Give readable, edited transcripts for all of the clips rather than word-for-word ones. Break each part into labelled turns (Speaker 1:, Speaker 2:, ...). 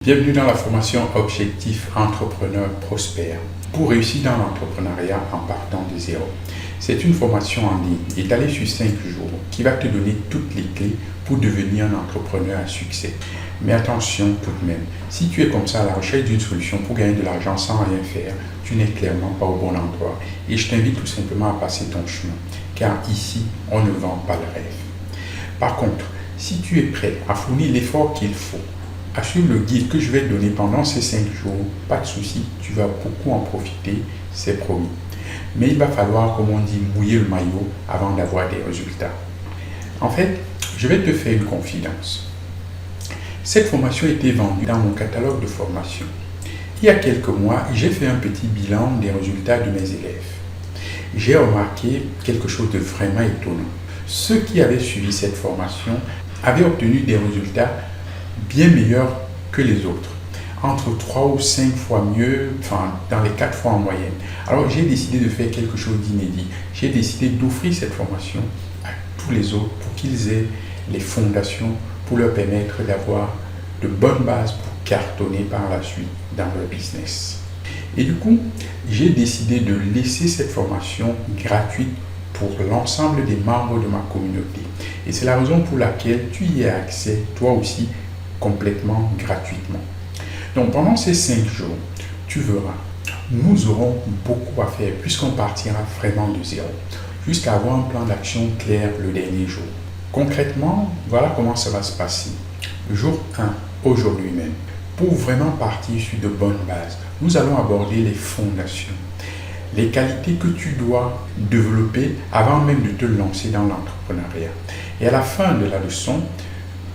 Speaker 1: Bienvenue dans la formation Objectif Entrepreneur Prospère pour réussir dans l'entrepreneuriat en partant de zéro. C'est une formation en ligne étalée sur 5 jours qui va te donner toutes les clés pour devenir un entrepreneur à succès. Mais attention tout de même, si tu es comme ça à la recherche d'une solution pour gagner de l'argent sans rien faire, tu n'es clairement pas au bon endroit et je t'invite tout simplement à passer ton chemin car ici, on ne vend pas le rêve. Par contre, si tu es prêt à fournir l'effort qu'il faut, à suivre le guide que je vais te donner pendant ces 5 jours, pas de souci, tu vas beaucoup en profiter, c'est promis. Mais il va falloir, comme on dit, mouiller le maillot avant d'avoir des résultats. En fait, je vais te faire une confidence. Cette formation a été vendue dans mon catalogue de formation. Il y a quelques mois, j'ai fait un petit bilan des résultats de mes élèves. J'ai remarqué quelque chose de vraiment étonnant. Ceux qui avaient suivi cette formation avaient obtenu des résultats bien meilleurs que les autres, entre 3 ou 5 fois mieux, dans les 4 fois en moyenne. Alors j'ai décidé de faire quelque chose d'inédit. J'ai décidé d'offrir cette formation à tous les autres pour qu'ils aient les fondations pour leur permettre d'avoir de bonnes bases pour cartonner par la suite dans leur business. Et du coup, j'ai décidé de laisser cette formation gratuite pour l'ensemble des membres de ma communauté. Et c'est la raison pour laquelle tu y as accès, toi aussi, complètement gratuitement. Donc pendant ces 5 jours, tu verras, nous aurons beaucoup à faire puisqu'on partira vraiment de zéro, jusqu'à avoir un plan d'action clair le dernier jour. Concrètement, voilà comment ça va se passer. Jour 1, aujourd'hui même. Pour vraiment partir sur de bonnes bases, nous allons aborder les fondations, les qualités que tu dois développer avant même de te lancer dans l'entrepreneuriat. Et à la fin de la leçon,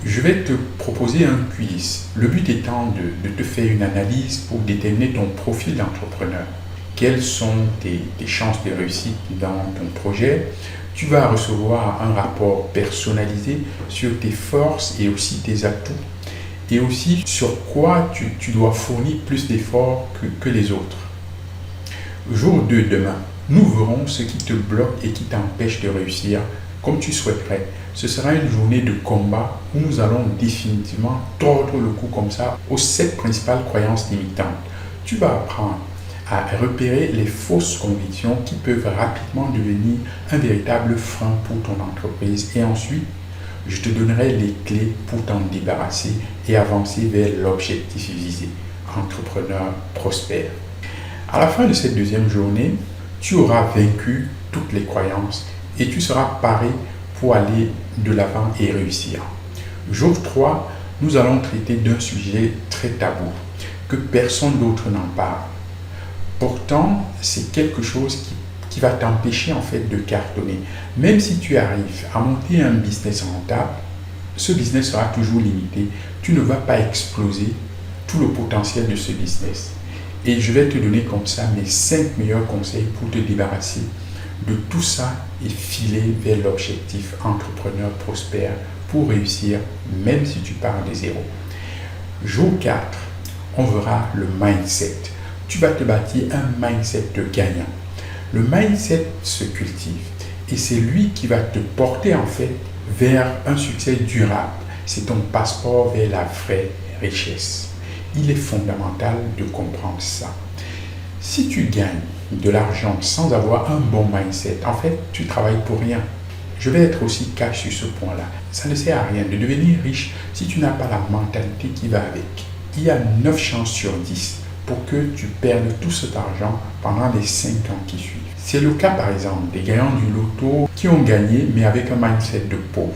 Speaker 1: je vais te proposer un quiz. Le but étant de te faire une analyse pour déterminer ton profil d'entrepreneur. Quelles sont tes chances de réussite dans ton projet? Tu vas recevoir un rapport personnalisé sur tes forces et aussi tes atouts. Et aussi sur quoi tu dois fournir plus d'efforts que les autres. Jour 2 demain, nous verrons ce qui te bloque et qui t'empêche de réussir comme tu souhaiterais. Ce sera une journée de combat où nous allons définitivement tordre le cou comme ça aux 7 principales croyances limitantes. Tu vas apprendre à repérer les fausses convictions qui peuvent rapidement devenir un véritable frein pour ton entreprise. Et ensuite, je te donnerai les clés pour t'en débarrasser et avancer vers l'objectif visé, entrepreneur prospère. À la fin de cette deuxième journée, tu auras vaincu toutes les croyances et tu seras paré pour aller de l'avant et réussir. Jour 3, nous allons traiter d'un sujet très tabou, que personne d'autre n'en parle. Pourtant, c'est quelque chose qui va t'empêcher en fait de cartonner. Même si tu arrives à monter un business rentable, ce business sera toujours limité. Tu ne vas pas exploser tout le potentiel de ce business. Et je vais te donner comme ça mes 5 meilleurs conseils pour te débarrasser de tout ça et filer vers l'objectif entrepreneur prospère pour réussir même si tu pars de zéro. Jour 4, on verra le mindset. Tu vas te bâtir un mindset de gagnant. Le mindset se cultive et c'est lui qui va te porter en fait vers un succès durable. C'est ton passeport vers la vraie richesse. Il est fondamental de comprendre ça. Si tu gagnes de l'argent sans avoir un bon mindset, en fait, tu travailles pour rien. Je vais être aussi cash sur ce point-là. Ça ne sert à rien de devenir riche si tu n'as pas la mentalité qui va avec. Il y a 9 chances sur 10 pour que tu perdes tout cet argent pendant les 5 ans qui suivent. C'est le cas par exemple des gagnants du loto qui ont gagné mais avec un mindset de pauvre,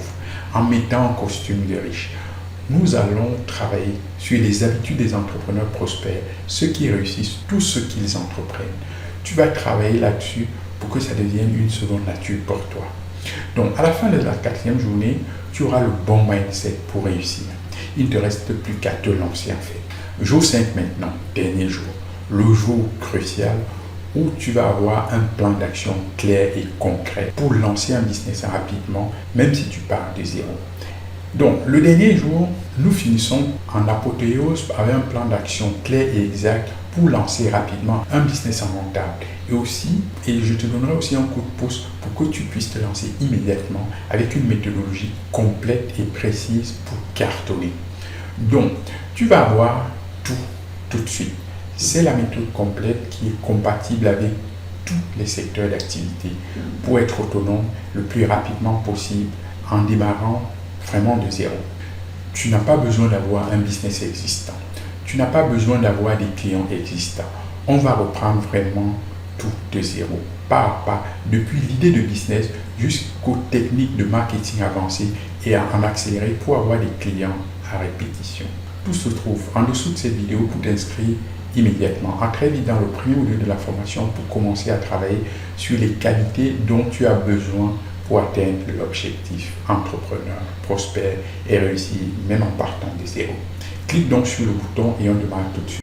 Speaker 1: en mettant un costume de riche. Nous allons travailler sur les habitudes des entrepreneurs prospères, ceux qui réussissent, tout ce qu'ils entreprennent. Tu vas travailler là-dessus pour que ça devienne une seconde nature pour toi. Donc, à la fin de la 4e journée, tu auras le bon mindset pour réussir. Il ne te reste plus qu'à te lancer en fait. Jour 5 maintenant, dernier jour, le jour crucial où tu vas avoir un plan d'action clair et concret pour lancer un business rapidement, même si tu pars de zéro. Donc, le dernier jour, nous finissons en apothéose avec un plan d'action clair et exact pour lancer rapidement un business rentable. Et je te donnerai aussi un coup de pouce pour que tu puisses te lancer immédiatement avec une méthodologie complète et précise pour cartonner. Donc, tu vas avoir tout de suite. C'est la méthode complète qui est compatible avec tous les secteurs d'activité pour être autonome le plus rapidement possible en démarrant vraiment de zéro. Tu n'as pas besoin d'avoir un business existant. Tu n'as pas besoin d'avoir des clients existants. On va reprendre vraiment tout de zéro, pas à pas, depuis l'idée de business jusqu'aux techniques de marketing avancées et en accéléré pour avoir des clients à répétition. Tout se trouve en dessous de cette vidéo pour t'inscrire immédiatement. Entre très vite dans le premier module de la formation pour commencer à travailler sur les qualités dont tu as besoin pour atteindre l'objectif entrepreneur, prospère et réussir même en partant de zéro. Clique donc sur le bouton et on démarre tout de suite.